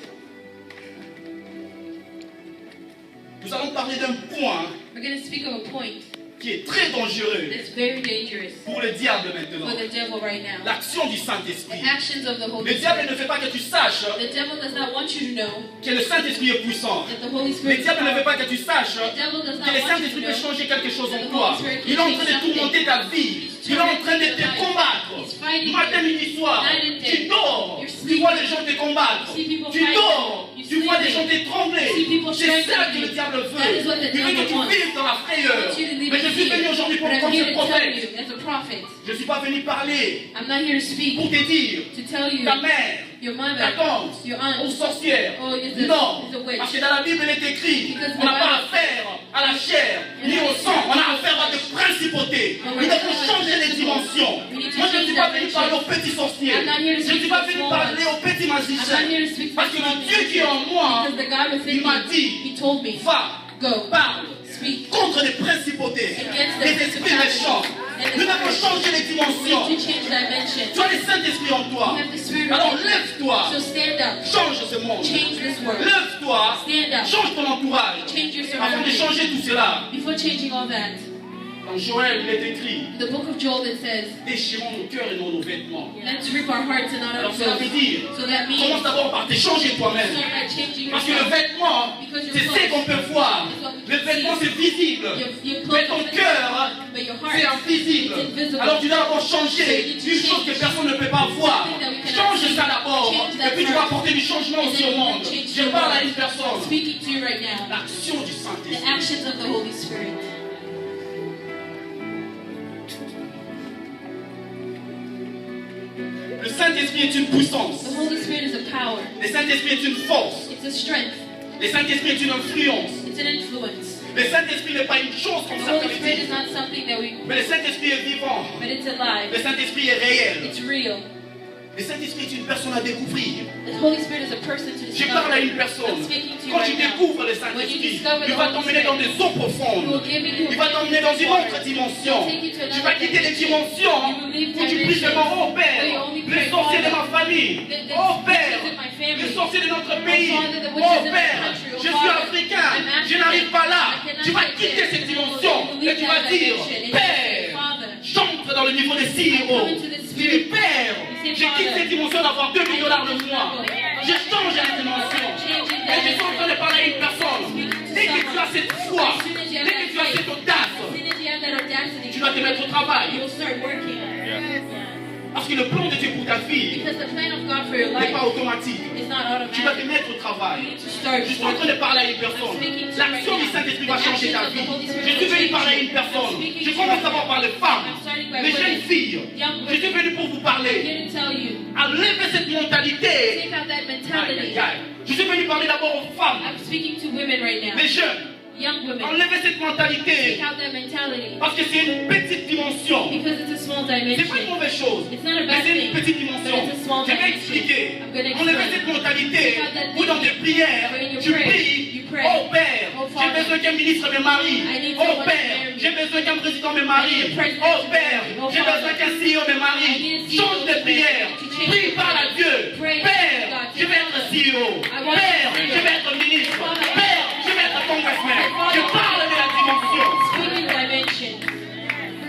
Nous allons parler d'un point We're going to speak of a point qui est très dangereux that's very dangerous pour le diable maintenant. for the devil right now. L'action du The Saint-Esprit. actions of the Le Holy diable Spirit. ne veut pas que tu saches The devil does not want you to know que le Saint-Esprit est puissant. that the Holy Le Spirit is diable ne veut powerful. pas que tu saches The devil does que not le want you Saint-Esprit to peut know changer quelque chose en that the toi. Holy Spirit can Il est en train change de something. tourmenter ta vie. Il est en train de te combattre. He's fighting Matin, you. midi, soir. Night and day. Tu dors. You're Tu sleeping. vois les gens te combattre. You see people Tu fighting. dors. You're Tu vois les gens sleeping. te trembler. You see people C'est ça strengthening que le you. diable That is what veut. the Il veut que devil tu wants. vives dans la I frayeur. want you to live Mais in je suis venu fear. aujourd'hui pour But I'm comme here ce to tell prophète. you, as a prophet, Je ne suis pas venu parler I'm not here to speak pour te dire to tell you ta mère, your ta mother, tante, your aux aunt, sorcières. oh, is a Non, witch. parce que dans la Bible il est écrit, Because on n'a the pas Bible- affaire à la chair ni au sang, on a affaire à des principautés. Nous devons changer les dimensions. Moi je ne suis pas venu parler aux petits sorciers. Je ne suis pas venu parler aux petits I'm not magiciens. here to speak to Parce que small le Dieu qui est en moi, because the God within il m'a me, dit, He told me, va, go, parle speak contre les principautés, against the les esprits méchants. Nous devons changer les dimensions. to change dimension. Tu as le Saint-Esprit en toi. You have the Spirit Alors of God. lève-toi, So stand up, change ce monde. change this world, Lève-toi, stand up, change ton entourage. change your Avant de surroundings. changer tout cela, Before changing all that, dans Joël, il est écrit, the book of Joel it says, déchirons nos cœurs et non nos vêtements. let's rip our hearts and not our Alors cela veut clothes. dire, So that means commence d'abord par te changer toi-même. start by changing Parce que le yourself. vêtement, c'est ce qu'on peut voir. Le vêtement, c'est visible. Your Mais clothes ton are cœur, visible, but your c'est heart, invisible. it's invisible. Alors tu dois d'abord changer une chose que personne ne peut pas voir. Change ça d'abord. Et puis tu vas apporter du changement aussi au monde. Je parle à une personne. speaking to you right now, L'action du the Saint-Esprit. actions of the Holy Spirit. Le Saint-Esprit est une puissance. The Holy Spirit is a power. Le Saint-Esprit est une force. It's a strength. Le Saint-Esprit est une influence. It's an influence. Le Saint-Esprit n'est pas une chose comme The ça Holy comme Spirit dit. is not something that we, Mais le Saint-Esprit est vivant. but it's alive. Le Saint-Esprit est réel. It's real. Le Saint-Esprit est une personne à découvrir. The Holy Spirit is a person to Je parle à une discover. personne. I'm speaking to you Quand tu right now. découvres le When you Saint-Esprit, discover il the va Holy t'emmener dans Spirit, des eaux He profondes. will give you Il va t'emmener dans une autre dimension. Tu vas quitter les dimensions où tu pries seulement, oh Père, les sorciers de ma famille, oh Père, les sorciers de notre pays, oh Père, je suis africain, je n'arrive pas là. Tu vas quitter cette dimension et tu vas dire, Père, j'entre dans le niveau des CEO. Tu dis, Père, je quitte cette dimension d'avoir $2 000 le mois. Je change la dimension. Et je suis en train de parler à une personne. Dès que tu as cette foi, dès que tu as cette audace, tu dois te mettre au travail. You'll start working. Parce que le plan de Dieu pour ta vie Because the plan of God for your n'est pas life automatique. is not Tu vas te automatic. mettre au You travail. need to start Je suis en train de parler à une personne. L'action du Saint-Esprit va changer ta vie. Je suis venu parler à une personne. Je commence d'abord par les femmes, les jeunes filles. Je suis venu pour vous I'm parler. here to tell you, Enlevez cette mentalité. take out that Aïe, mentality. aïe, aïe. Je suis venu parler d'abord aux femmes, I'm speaking to women right now, les jeunes. young women. Enlevez cette mentalité. Take out that mentality Parce que c'est une petite dimension. because it's a small C'est pas une dimension. mauvaise chose. It's not a Mais bad c'est une thing. petite dimension. Je vais expliquer. Enlevez cette mentalité où dans tes prières, tu pries. Oh Père, j'ai besoin qu'un ministre me marie. Oh Père, j'ai besoin qu'un président me marie. Oh Père, j'ai besoin qu'un CEO me marie. Change de prière. Prie, parle à Dieu. Père, je vais être CEO. Père, je vais être ministre. Père, je vais être congressman. Je parle de la dimension. Speaking dimension.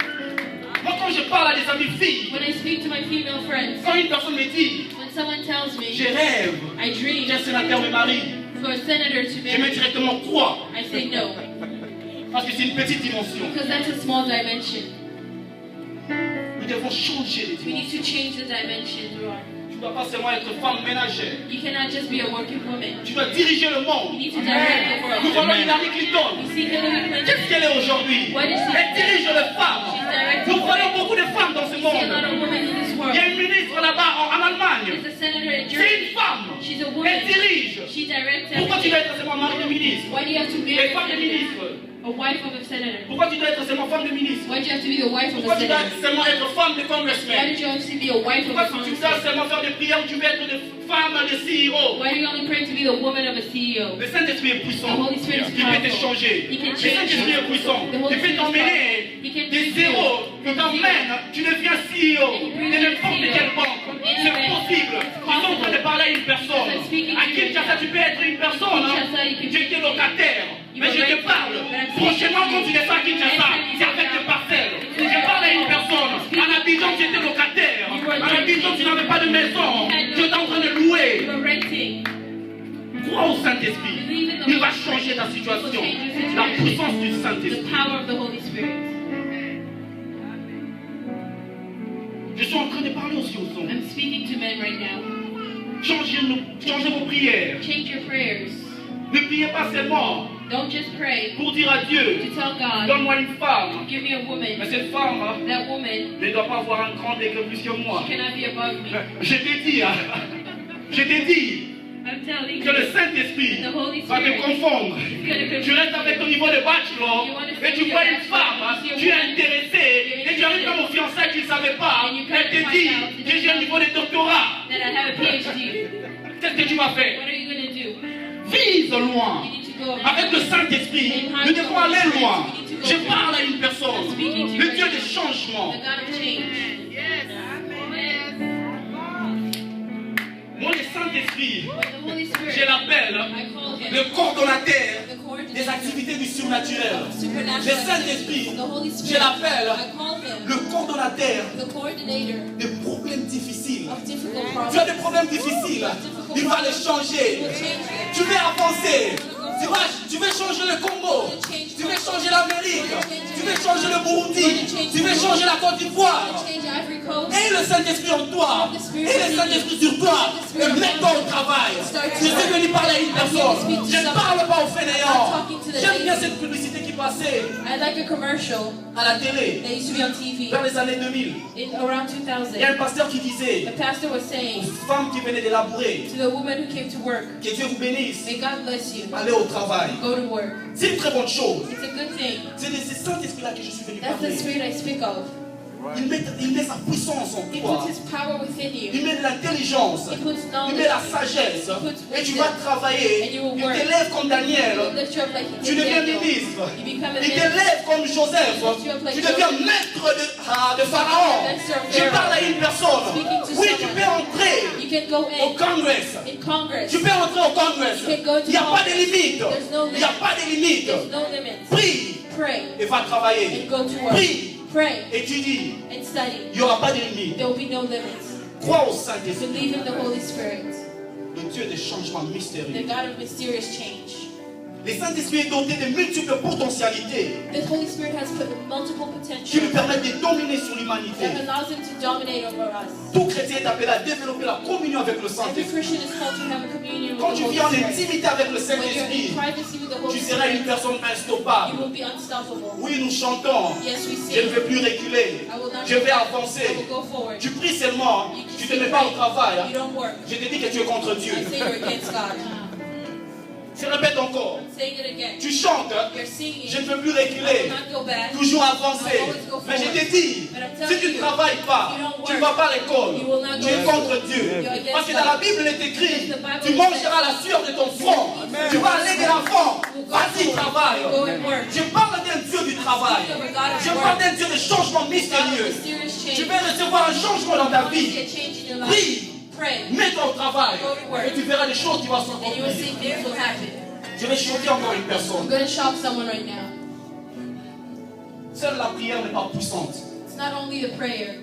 parle à des amis filles, When I speak to my female friends, quand une personne me dit, when someone tells me, je rêve I dream qu'un sénateur me marie, for a senator to je mets marry, directement quoi? I say no, Parce que c'est une petite dimension. because that's a small dimension. Nous devons changer les We need dimensions. to change the dimension through our. Tu ne dois pas seulement être femme ménagère. You cannot just be a working woman. Tu dois diriger le You monde. need to direct the Nous world. voyons Hillary Clinton. You see Hillary Clinton. Qu'est-ce qu'elle est aujourd'hui? What is she? Elle dirige les femmes. She's directing. Nous voyons beaucoup de femmes dans ce You see a monde. lot of women in this Il y world. a une ministre là-bas en Allemagne. There's a senator in C'est Germany. une femme. She's a Elle woman. dirige. She directs Pourquoi tu dois everything. être seulement mari de ministre? Why do you have to Et marry a femme de senator? ministre? A wife of a senator. Pourquoi tu dois être seulement femme de ministre? Why do you have to be the wife of Pourquoi a tu dois senator? seulement être femme de Why congressman? did you have to be a wife of Pourquoi a tu dois congressman? seulement faire des prières où tu veux être une femme de CEO? Why do you only pray to be the woman of a CEO? Le Saint-Esprit est puissant. The Holy Spirit is Il peut te powerful. changer. He can Le change Saint-Esprit you. est puissant. The Holy Il peut Spirit is t'emmener powerful. He can des take zéros. you Il from t'emmène. Tu deviens CEO And he brings de you n'importe CEO quelle banque. from C'est anywhere. possible. It's Tu es en train de parler à une personne. I'm speaking À to you Kinshasa, right tu peux être une personne. Kinshasa, you can J'étais be- locataire. You Mais were je te renting, parle. but I'm Prochainement, speaking quand to tu you. descends à Kinshasa, c'est avec tes parcelles. Je parle à une personne. En Abidjan, tu étais locataire. You were En Abidjan, tu n'avais pas de maison. Tu étais en train de You louer. were renting. Crois au Saint-Esprit. Il va changer ta situation. La puissance du The Saint-Esprit. power of the Holy Spirit. Je suis en train de parler aussi aux hommes. I'm speaking to men right now. Changez vos prières. Change your prayers. Ne priez pas seulement Don't just pray pour dire à Dieu, to tell God, donne-moi une femme. give me a Mais woman. cette femme That woman ne doit pas avoir un grand degré plus que moi. cannot be above me. Je t'ai dit I'm telling que le you, Saint-Esprit the Holy va te Spirit confondre. is going Tu to restes avec ton niveau de bachelor et tu vois une femme, tu es intéressé et tu arrives comme au fiançailles qui ne savait pas. Elle te dit que j'ai un niveau de doctorat. that I have a PhD. Qu'est-ce que tu vas faire? What are you going to do? Vise loin. You need to go. Avec le Saint-Esprit, nous devons aller loin. Je parle à une personne, le Dieu des changements. The God of change. Moi, le Saint-Esprit, But the Holy je Spirit, l'appelle I call him le coordonnateur the des coordinator activités du surnaturel. of supernatural Le Saint-Esprit, activities. The Holy je Spirit, l'appelle I call him le coordonnateur the coordinator des problèmes difficiles. of difficult Tu as problems. des problèmes difficiles, il va les changer. He will change them. Tu veux avancer. Tu veux changer le Congo. Tu veux changer l'Amérique. Tu veux changer le Burundi. Tu veux changer la Côte He d'Ivoire. will change Ivory Coast. Et le Saint-Esprit en toi. Et le Saint-Esprit sur toi. Et mets-toi au travail. Je suis venu parler à une personne. Je ne parle pas aux fainéants. J'aime bien cette publicité qui passait I like a commercial à la télé that used to be on TV vers les années 2000. in around Il y a 2000. un pasteur qui disait The pastor was aux saying femmes qui venaient de labourer, to the woman who came to work, que Dieu vous bénisse, may God bless you. allez au travail. Go to work. C'est une très bonne chose. It's a good thing. C'est de ce Saint-Esprit-là que je suis venu That's the parler. spirit I speak of. Il met sa puissance en He toi. puts his power within you. Il met de l'intelligence. He puts Il knowledge. met la sagesse. Et tu vas travailler. Il t'élève comme Daniel. He'll lift you up like he Tu did deviens Daniel. ministre. You become a Il minister. t'élève comme Joseph. Tu deviens maître de Pharaon. Je parle à une personne. Oui, tu peux entrer You can go au in Congrès. Congress. Tu peux entrer au Congrès. Il n'y a pas de limite. Il n'y a pas de limite. There's no limits. Prie Pray et va travailler. and go to work. Prie, Pray étudie. and study. Il n'y aura pas de limite. There will be no limits. Crois au Saint-Esprit, Believe in the Holy Spirit, le Dieu des changements the mystérieux. God of mysterious change. Le Saint-Esprit est doté de multiples potentialités The Holy Spirit has put multiple qui lui potential permettent de dominer sur l'humanité. that allows him to dominate over us. Tout chrétien est appelé à développer la communion avec le Every Saint-Esprit. Christian is called to have a communion Quand with tu the vis en Holy Spirit. intimité avec le When you're in Saint-Esprit, privacy with the tu Holy seras une Spirit, personne you instoppable. will be unstoppable. Oui, nous chantons. Yes, we Je ne sing. veux plus reculer. I will not Je vais I avancer. will go forward. Tu pries seulement. You Tu just ne te mets pas au pray. travail. You don't work. Je te dis que tu es contre Dieu. I say you're against God. Je répète encore. I'm saying it again. Tu chantes. You're singing. Je ne veux plus I will reculer. not go back. Toujours avancer. Mais je te dis, si tu ne travailles pas, tu ne vas pas à l'école. Tu es contre Dieu. Parce que dans la Bible, il est écrit, tu mangeras la sueur de ton front. Tu vas aller de l'avant. Vas-y, travaille. Go and work. Je parle d'un Dieu du travail. Je parle d'un Dieu de changement God of mystérieux. mysterious change. Tu vas recevoir un changement dans ta You see vie. a change in your life. Prie, Pray. mets-toi au travail. Et tu verras les choses qui vont And you will see s'accomplir. things will happen. Je vais choquer encore une I'm personne. going to shock someone right now. Seule la prière n'est pas puissante. It's not only the prayer.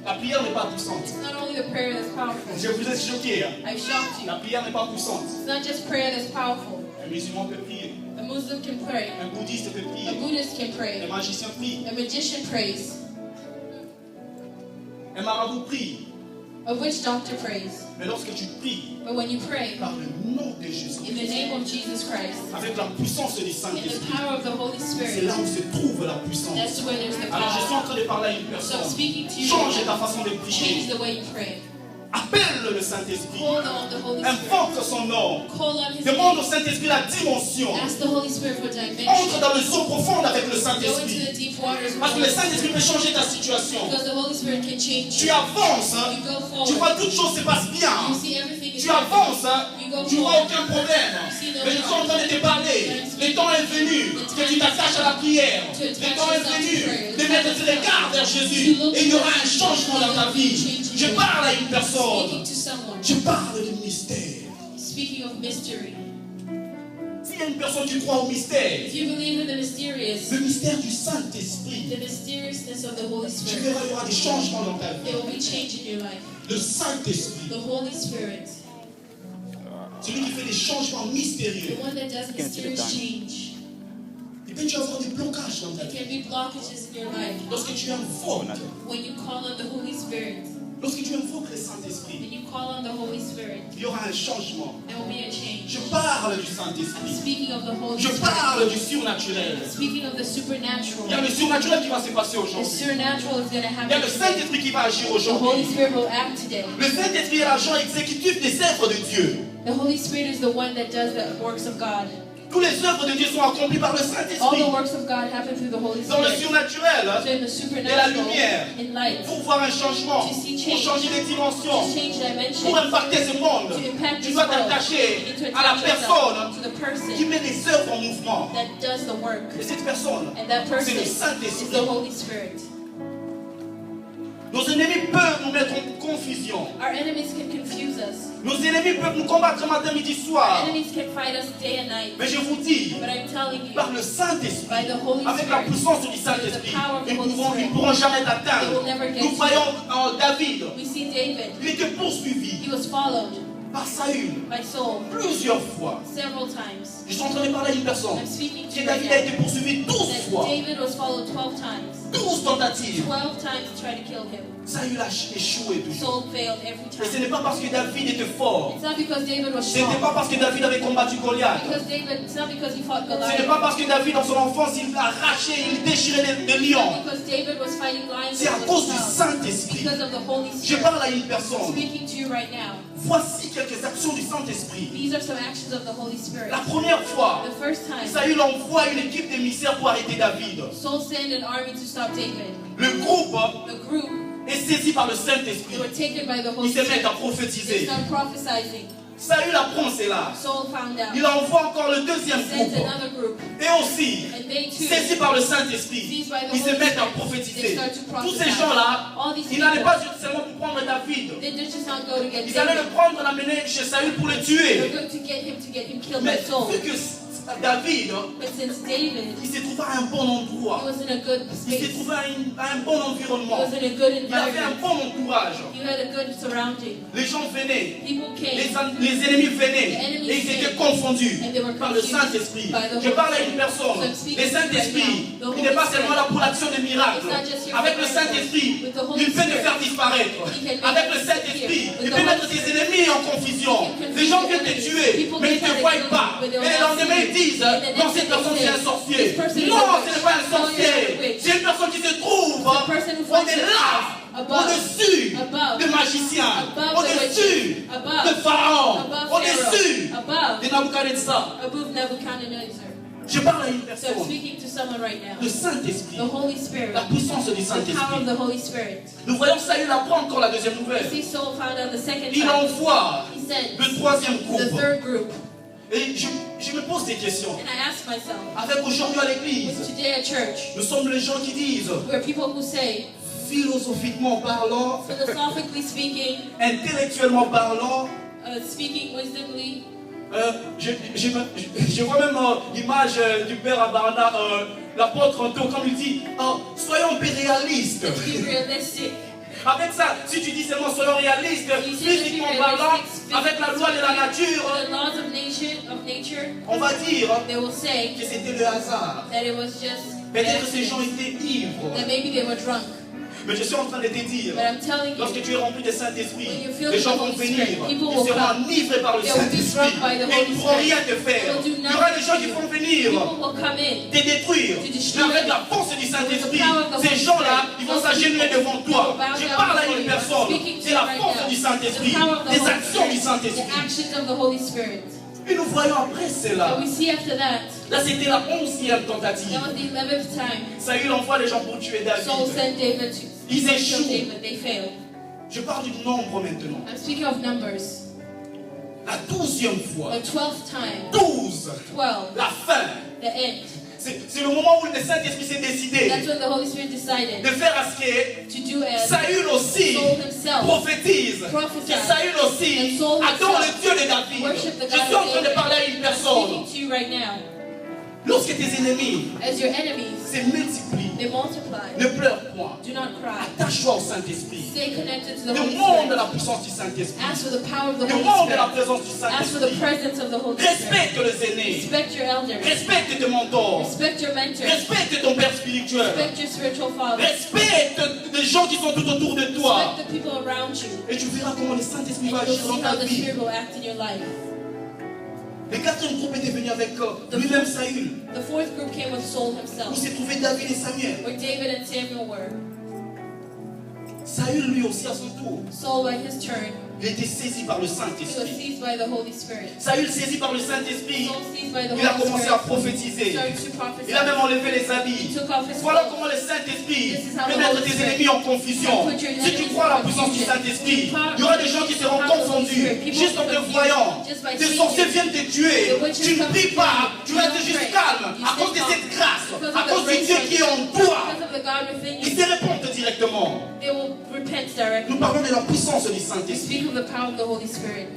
La prière n'est pas puissante. It's not only the prayer that's powerful. Je vous ai choqué. Hein. I shocked you. La prière n'est pas puissante. It's not just prayer that's powerful. Un musulman peut prier. A Muslim can pray. Un bouddhiste peut A prier. Buddhist can Un pray. magicien prie. A magician prays. Un marabout prie. A witch doctor prays. Mais lorsque tu pries But when you pray par le nom de Jésus, in the name of Jesus Christ, avec la puissance du in the Saint-Esprit, power of the Holy c'est Spirit, là où se trouve la puissance. that's where there's the Alors je suis power. en train de parler à une So personne. I'm speaking to you. Change ta façon de Change prier. the way you pray. Appelle le Saint-Esprit. Call on the Holy Spirit. Invoque son nom. Call on His Demande au name. Saint-Esprit la dimension. Ask the Holy Spirit for Entre dimension. dans le zoo profond avec le Go into Saint-Esprit. the deep waters Parce que with le the Holy Saint-Esprit peut changer ta situation. Because the Holy Spirit can change Tu you. avances, hein. You go Tu forward. vois toutes choses se passent bien. You see everything is Tu avances, hein. You go Tu vois forward. aucun problème. Mais je suis en train de te parler. Le temps est venu que tu t'attaches à la prière. Le temps est venu de mettre tes regards vers Jésus. Et il y aura un changement dans ta vie. Je parle à une personne. Speaking to someone. Je parle de mystère. Speaking of mystery. S'il y a une personne qui croit au mystère, If you believe in the mysterious, le mystère du Saint-Esprit, the mysteriousness of the Holy tu Spirit, verras, il y aura des changements dans ta vie. there will be change in your life. Le Saint-Esprit, The Holy Spirit, celui qui fait des changements mystérieux. the one that does mysterious change. Et puis tu vas avoir des blocages dans ta There vie. can be blockages in your life. Lorsque tu invoques, When you call on the Holy Spirit, lorsque tu invoques le Saint-Esprit, when you call on the Holy Spirit, il y aura un changement. there will be a change. Je parle du I'm Saint-Esprit. speaking of the Holy Je Spirit. parle du surnaturel. Speaking of the Il y a supernatural. le surnaturel qui va se passer The aujourd'hui. supernatural is going to Il y a happen le today. Saint-Esprit qui va agir The Holy aujourd'hui. Spirit will act today. Le Saint-Esprit est l'agent exécutif des œuvres de Dieu. The Holy Spirit is the one that does the works of God. Toutes les œuvres de Dieu sont accomplies par le All Saint-Esprit. the works of God happen through the Holy Dans le Spirit. surnaturel, So in the et la supernatural, lumière, in light, pour voir un changement, To see pour change. changer les dimensions, to change dimension, pour impacter ce monde, to impact tu this dois world, t'attacher you need to à la attach personne yourself to the qui person met les œuvres en mouvement. that does the work. Et cette personne, And that c'est person le is Saint-Esprit. the Holy Spirit. Nos ennemis peuvent nous mettre en confusion. Our enemies can confuse us. Nos ennemis peuvent nous combattre matin, midi, Our soir. enemies can fight us day and night. Mais je vous dis, But I'm telling you, par le Saint-Esprit, by the Holy avec la Spirit, puissance du Saint-Esprit, ils ne pourront jamais t'atteindre. They will never get Nous you. voyons en David, we see David. il était poursuivi He was followed par Saül by Saul plusieurs fois. several times. Je suis en train de parler à une personne. I'm speaking to Que you David right a été poursuivi 12 that fois. David was followed 12 times. 12 tentatives. 12 times to try to kill him. Saül a échoué toujours. Saul failed every Et ce time. n'est pas parce que David était fort. It's not because David was Ce n'était strong. pas parce que David avait combattu Goliath. It's not because he fought Ce n'est Goliath. pas parce que David, dans son enfance, il arrachait, il déchirait les lions. Because David was fighting lions. C'est à with cause du himself. Saint-Esprit. Because of the Holy Je Spirit. parle à une I'm personne. speaking to you right now. Voici quelques actions du Saint-Esprit. These are some actions of the Holy Spirit. La première fois, The first time, Saül envoie une équipe d'émissaires pour arrêter David. Saul sent an army to stop David. Le groupe The group, est saisi par le they Saint-Esprit. were taken by the Holy Ils se mettent Spirit. à They prophétiser. start prophesying. Saül apprend cela. Saul found out. Il envoie encore le deuxième Sent groupe. another group. Et aussi, And they too, saisis par le Saint-Esprit, seized by the ils se Holy mettent à Spirit, they prophétiser. start to Tous prophesy. ces gens-là, All these ils n'allaient people, pas seulement pour prendre David. they did just not go to get Ils allaient David. le prendre, l'amener chez Saül pour le They were tuer. going to get him killed Mais by Saul. vu que David, But since David, il s'est trouvé à un bon he endroit. was in a good Il s'est space. trouvé à un bon He environnement. was in a good Il avait un environment. bon entourage. He had a good surrounding. Les gens venaient. People came. Les ennemis venaient et ils étaient confondus par le Saint-Esprit. Je parle à une personne. Le Saint-Esprit, il n'est pas seulement là pour l'action des miracles. Avec le Saint-Esprit, il peut te faire disparaître. Avec le Saint-Esprit, il peut mettre tes ennemis en confusion. Les gens viennent te tuer, mais ils ne te voient pas. Et le lendemain, ils disent, non, cette personne c'est un sorcier. Non, ce n'est pas un sorcier. C'est une personne qui se trouve au-delà, au-dessus de magiciens, au-dessus de Pharaon, au-dessus de Nabucodonosor. Above Nebuchadnezzar. Je parle à une So I'm personne. speaking to someone right now. Le Saint-Esprit, The Holy Spirit. la puissance du The power of Saint-Esprit. the Holy Spirit. Nous voyons Saül apprend encore la deuxième You nouvelle. see, Saul found out the second Il time. envoie He sent le troisième the groupe. third group. Et je me pose des questions. And I asked myself, Avec aujourd'hui à with l'église, today at church, nous sommes les gens qui disent, we're people who say, philosophiquement parlant, philosophically speaking, intellectuellement parlant, speaking wisdomly, Je vois même l'image du père Abarana, l'apôtre Anto, comme il dit, soyons un peu réalistes. Be realistic. Avec ça, si tu dis seulement soyons réalistes, physiquement parlant, avec la loi de la nature, The laws of nature, on va dire they will say que c'était le hasard. that it was just Peut-être que ces gens étaient ivres. that maybe they were drunk. Mais je suis en train de te dire, But I'm telling lorsque you, tu es rempli du Saint-Esprit, when you feel les the gens vont Holy venir, Spirit, people ils will seront come. enivrés par le They will be Saint-Esprit struck by the et ils Holy ne pourront Spirit. rien te faire. They will do Il y aura des gens nothing qui to vont you. venir People will come in. te détruire. To destroy Mais avec you. la force du Saint-Esprit, With the power of the ces Holy gens-là, Spirit, ils vont those s'agenouiller people devant toi. will bow Je down parle à before une you. personne. Speaking to C'est you la right force now. du Saint-Esprit, The power of the les Holy actions du Spirit. Saint-Esprit. The actions of the Holy Spirit. Et nous voyons après cela. And we see after that, Là, c'était la 11e tentative. that was the 11th time. Saül envoie les gens pour tuer Saul David. sent David to Ils kill échouent. David. They failed. Je parle du nombre maintenant. I'm speaking of numbers. La 12e fois. The 12th time. 12. 12. La fin. The end. C'est le moment où le Saint-Esprit s'est décidé That's when the Holy Spirit decided de faire à ce que to do as Saül aussi Saul himself prophétise. prophesied. Que Saül aussi And Saul adore himself le Dieu de David. worship the Je God suis en of train de David. parler à une I'm personne. speaking to you right now. Lorsque tes ennemis As your enemies, se multiplient, they multiply. ne pleure point. Do not cry. Attache-toi au Saint-Esprit. Stay connected to the Holy Demande Spirit. la puissance du Saint-Esprit. Ask for the power of the Demande Holy la Spirit. présence du Ask for the Saint-Esprit. presence of the Holy Spirit. Respecte les aînés. Respect your elders. Respecte tes mentors. Respect your mentors. Respecte ton père spirituel. Respect your spiritual fathers. Respecte les gens qui sont tout autour de toi. Respect the people around you. Et tu verras comment le Saint-Esprit And va you'll agir dans see how ta the vie. Spirit will act in your life. Le 4e groupe était venu avec lui-même Saül, The 4th group came with Saul où himself, s'est trouvé David et Samuel. where David and Samuel were. Saül lui aussi à son tour, Saul, by his turn, il était saisi par le he was Saint-Esprit. seized by the Holy Spirit. Saül saisi par le Saint-Esprit, Saul, seized by the il a Holy commencé à Spirit, prophétiser. started to prophesy. Il a même enlevé les He habits. took off his Voilà clothes. comment le Saint-Esprit This is how peut the mettre Holy tes Spirit ennemis en confusion. can put your Si tu enemies crois à la in puissance du confusion. Saint-Esprit, You il y aura des gens qui seront power of the Holy confondus Spirit. People juste en will te confuse voyant. just by Des seeing sorciers you. viennent te tuer. The witches Tu ne come pries to pas, you. tu You restes don't juste pray. calme You à stay cause de calm. cette grâce, Because à of the cause du grace Dieu of qui est en toi. Because of the God within Ils you, te répondent directement. they will repent directly. Nous parlons de la puissance du We Saint-Esprit. speak of the power of the Holy Spirit.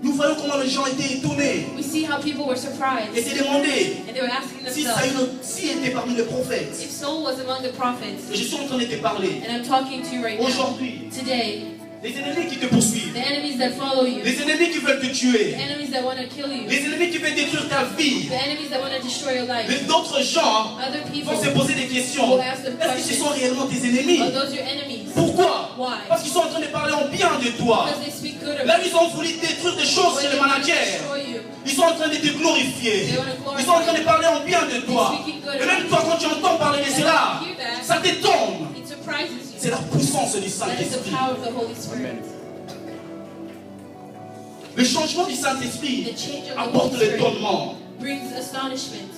Nous voyons comment les gens étaient étonnés We see how people were surprised, et se demandaient and they were asking si themselves, Saül aussi était parmi les prophètes. if Saul was among the prophets, Et je suis en train de te parler. and I'm talking to you right now, Aujourd'hui, today, les ennemis qui te poursuivent, the enemies that follow you, les ennemis qui veulent te the tuer, enemies that want to kill you, les ennemis qui veulent détruire ta vie, the enemies that want to destroy your life, d'autres gens other people, vont se poser des questions. will ask them Est-ce que ce sont questions. réellement tes ennemis? Are those your enemies? Pourquoi? Why? Parce qu'ils sont en train de parler en bien de toi. Because they speak good of Là, you. ils ont voulu détruire des choses When chez they le want to manager. destroy you, Ils sont en train de te glorifier. they want to glorify Ils sont en train de you. parler en bien de toi. Et même toi, quand tu entends parler de cela, ça t'étonne. It surprises C'est you. la puissance du That is the Saint-Esprit. power of the Holy Spirit. Le changement du Saint-Esprit The change of the apporte Holy Spirit l'étonnement. brings astonishment.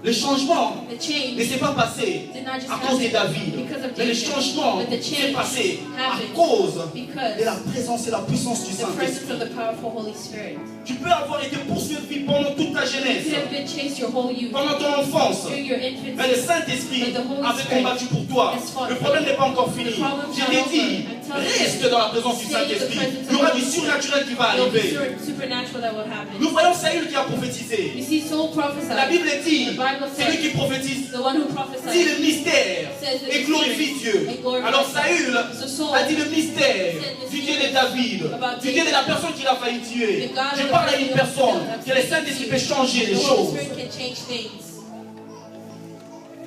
Le changement The ne change s'est pas passé did not just à cause de happen David, because of mais le David, changement but the s'est change passé à happened cause de because la présence et la puissance du the presence Saint-Esprit. of the powerful Holy Spirit. Tu peux avoir été poursuivi pendant toute ta You jeunesse, could have been chased your whole youth, pendant ton enfance, during your mais infancy. le Saint-Esprit But the Holy avait Spirit combattu pour toi. has fought Le for problème you. n'est pas encore fini. The problem's Je not t'ai over. dit, I'm telling you. reste dans la présence du Stay in the Saint-Esprit. presence Il y of aura the du Holy surnaturel qui va There will be arriver. supernatural that will happen. Nous voyons Saül qui a You prophétisé. see, Saul prophesied. La Bible dit, The Bible celui qui says, prophétise the one who dit prophesied le mystère says the et glorifie Dieu. and glorifies Alors God. Saül So Saul a dit le mystère du Dieu de David, du Dieu de la personne qu'il a failli tuer. The God Je of the parle à une person personne who que le Saint-Esprit peut changer les The Holy choses. Spirit can change things.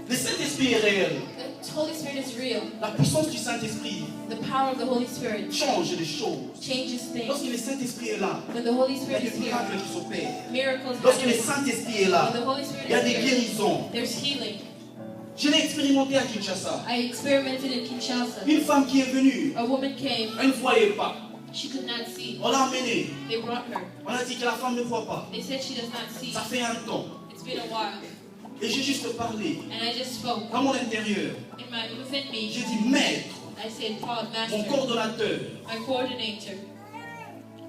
Le Saint-Esprit est réel. The Holy Spirit is real. La puissance du Saint-Esprit The power of the Holy Spirit change les choses. changes things. Lorsque le Saint-Esprit est là, When the Holy il y a Spirit des is here, miracles qui s'opèrent. miracles Lorsque le happen. Saint-Esprit est là, When the Holy Spirit il y a is des here, guérisons. there's healing. Je l'ai expérimenté à Kinshasa. I experimented in Kinshasa. Une femme qui est venue, A woman came. elle ne voyait pas. She could not see. On l'a emmenée. They brought her. On a dit que la femme ne voit pas. They said she does not see. Ça fait un temps. It's been a while. Et j'ai juste parlé And I just spoke. à mon intérieur. Within J'ai me, dit, maître, I said, Paul, mon Master, coordonnateur, my coordinator,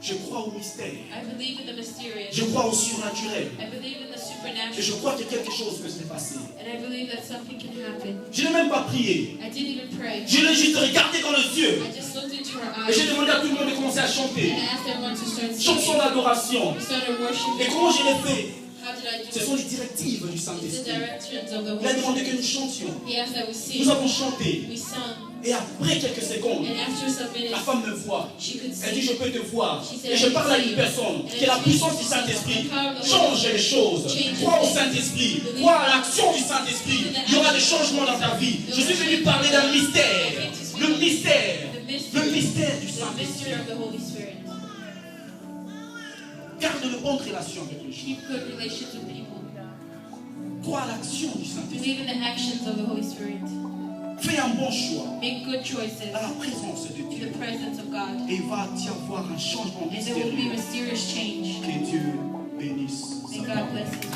Je crois au mystère. I believe in the mysterious. Je crois au surnaturel. I believe in the Et je supernatural. crois que quelque chose peut se passer. And I believe that something can happen. Je n'ai même pas prié. I didn't even pray. Je l'ai juste regardé dans les yeux. I just looked into her Et j'ai eyes. demandé à tout le monde de commencer à chanter. And I asked everyone to start Chanson singing. d'adoration. We started Et worshiping. comment je l'ai fait? How did I do Ce sont les it? directives du It's the Saint-Esprit. directions of the Il a Holy demandé que Spirit. nous chantions. He asked that we sing. Nous avons chanté. We sung. Et après quelques secondes, And after some la minutes, femme me voit. she could Elle dit, see. je peux te voir. Et je parle à une personne qui est la puissance du Saint-Esprit. Change les choses. Crois au Saint-Esprit. Crois à l'action du Saint-Esprit. Il y aura des changements dans ta vie. Je suis venu parler d'un mystère. Le mystère. Le mystère du The Saint-Esprit. mystery of the Holy Spirit. Garde de bonnes relations avec les gens. Keep good relations with people. Crois à l'action du Saint-Esprit. Believe in the actions of the Holy Spirit. Fais un bon choix Make good choices à la présence de in Dieu. the presence of God. Et il va y avoir un changement And there will be mystérieux. mysterious change. Que Dieu bénisse. May God bless you.